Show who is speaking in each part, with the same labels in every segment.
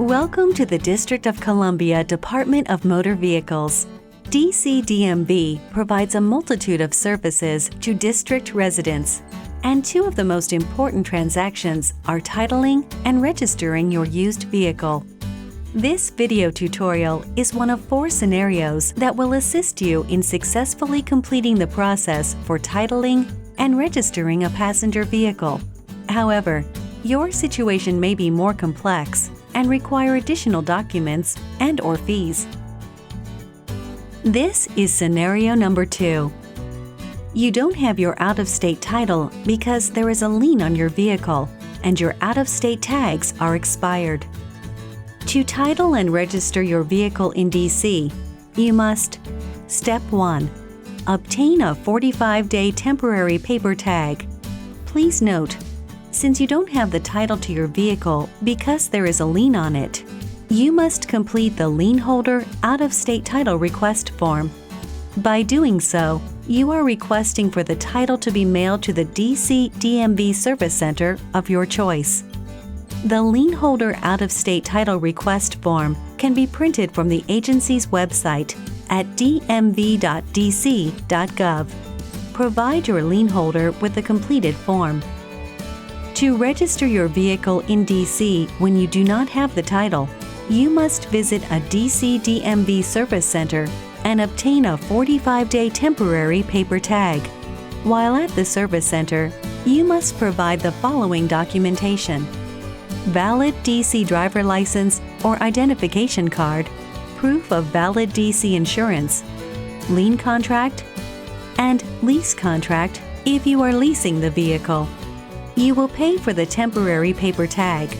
Speaker 1: Welcome to the District of Columbia Department of Motor Vehicles. DC-DMV provides a multitude of services to district residents, and two of the most important transactions are titling and registering your used vehicle. This video tutorial is one of 4 scenarios that will assist you in successfully completing the process for titling and registering a passenger vehicle. However, your situation may be more complex and require additional documents and/or fees. This is scenario number 2. You don't have your out-of-state title because there is a lien on your vehicle and your out-of-state tags are expired. To title and register your vehicle in DC, you must: Step 1. Obtain a 45-day temporary paper tag. Please note, since you don't have the title to your vehicle because there is a lien on it, you must complete the lien holder out-of-state title request form. By doing so, you are requesting for the title to be mailed to the DC DMV service center of your choice. The lien holder out-of-state title request form can be printed from the agency's website at dmv.dc.gov. Provide your lien holder with the completed form. To register your vehicle in DC when you do not have the title, you must visit a DC DMV service center and obtain a 45-day temporary paper tag. While at the service center, you must provide the following documentation: valid DC driver license or identification card, proof of valid DC insurance, lien contract, and lease contract if you are leasing the vehicle. You will pay for the temporary paper tag.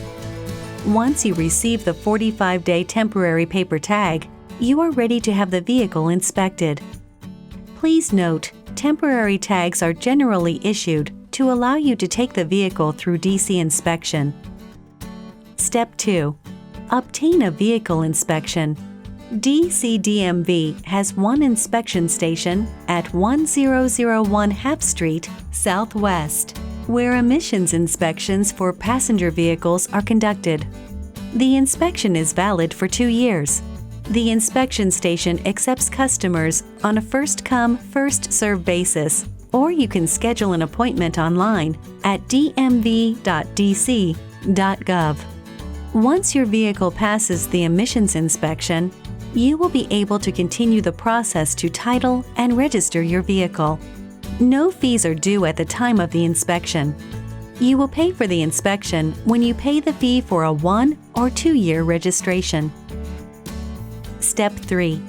Speaker 1: Once you receive the 45-day temporary paper tag, you are ready to have the vehicle inspected. Please note, temporary tags are generally issued to allow you to take the vehicle through DC inspection. Step 2. Obtain a vehicle inspection. DC-DMV has one inspection station at 1001 Half Street, Southwest, where emissions inspections for passenger vehicles are conducted. The inspection is valid for 2 years. The inspection station accepts customers on a first-come, first-served basis, or you can schedule an appointment online at dmv.dc.gov. Once your vehicle passes the emissions inspection, you will be able to continue the process to title and register your vehicle. No fees are due at the time of the inspection. You will pay for the inspection when you pay the fee for a 1- or 2-year registration. Step 3.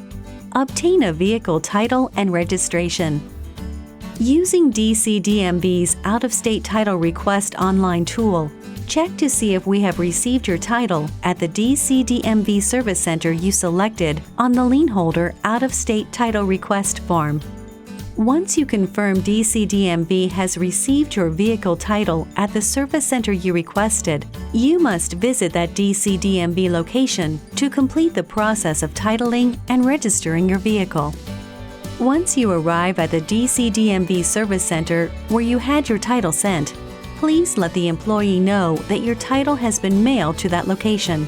Speaker 1: Obtain a vehicle title and registration. Using DC-DMV's out-of-state title request online tool, check to see if we have received your title at the DC-DMV service center you selected on the lien holder out-of-state title request form. Once you confirm DC-DMV has received your vehicle title at the service center you requested, you must visit that DC-DMV location to complete the process of titling and registering your vehicle. Once you arrive at the DC-DMV service center where you had your title sent, please let the employee know that your title has been mailed to that location.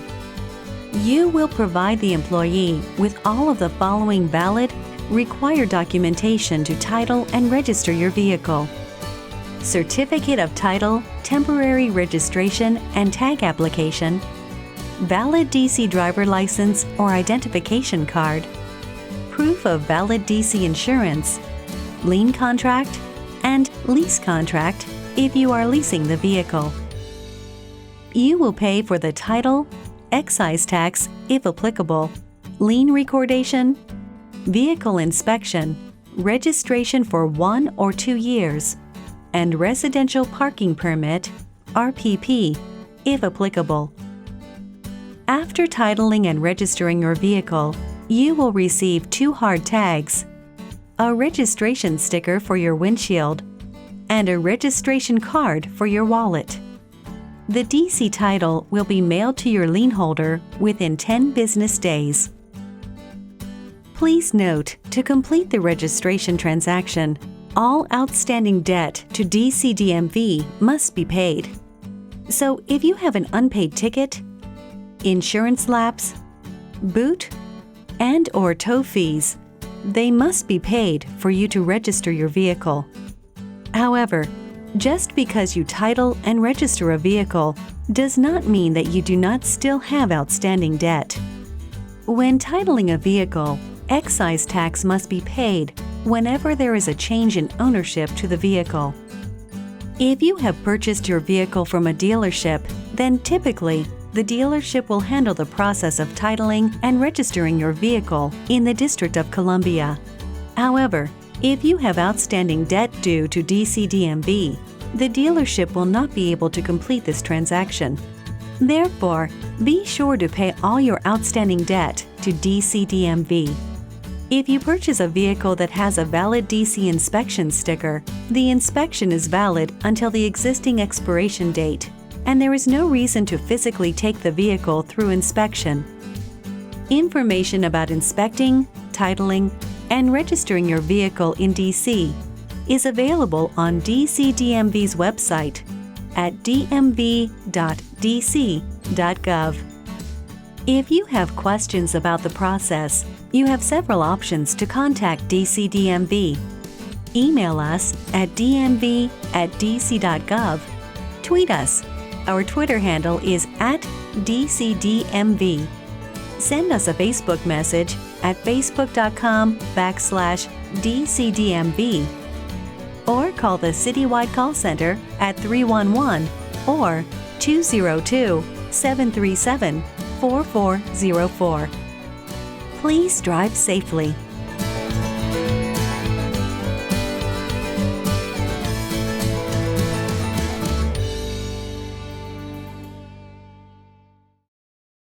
Speaker 1: You will provide the employee with all of the following valid, required documentation to title and register your vehicle: certificate of title, temporary registration and tag application, valid DC driver license or identification card, proof of valid DC insurance, lien contract, and lease contract if you are leasing the vehicle. You will pay for the title, excise tax if applicable, lien recordation, vehicle inspection, registration for 1 or 2 years, and residential parking permit, RPP, if applicable. After titling and registering your vehicle, you will receive 2 hard tags, a registration sticker for your windshield, and a registration card for your wallet. The DC title will be mailed to your lien holder within 10 business days. Please note, to complete the registration transaction, all outstanding debt to DC-DMV must be paid. So if you have an unpaid ticket, insurance lapse, boot, and/or tow fees. They must be paid for you to register your vehicle. However, just because you title and register a vehicle does not mean that you do not still have outstanding debt. When titling a vehicle, excise tax must be paid whenever there is a change in ownership to the vehicle. If you have purchased your vehicle from a dealership, then typically the dealership will handle the process of titling and registering your vehicle in the District of Columbia. However, if you have outstanding debt due to DC-DMV, the dealership will not be able to complete this transaction. Therefore, be sure to pay all your outstanding debt to DC-DMV. If you purchase a vehicle that has a valid DC inspection sticker, the inspection is valid until the existing expiration date, and there is no reason to physically take the vehicle through inspection. Information about inspecting, titling, and registering your vehicle in DC is available on DC-DMV's website at dmv.dc.gov. If you have questions about the process, you have several options to contact DC-DMV. Email us at dmv@dc.gov. Tweet us. Our Twitter handle is @DCDMV. Send us a Facebook message at facebook.com/DCDMV. Or call the Citywide Call Center at 311 or 202-737-4404. Please drive safely.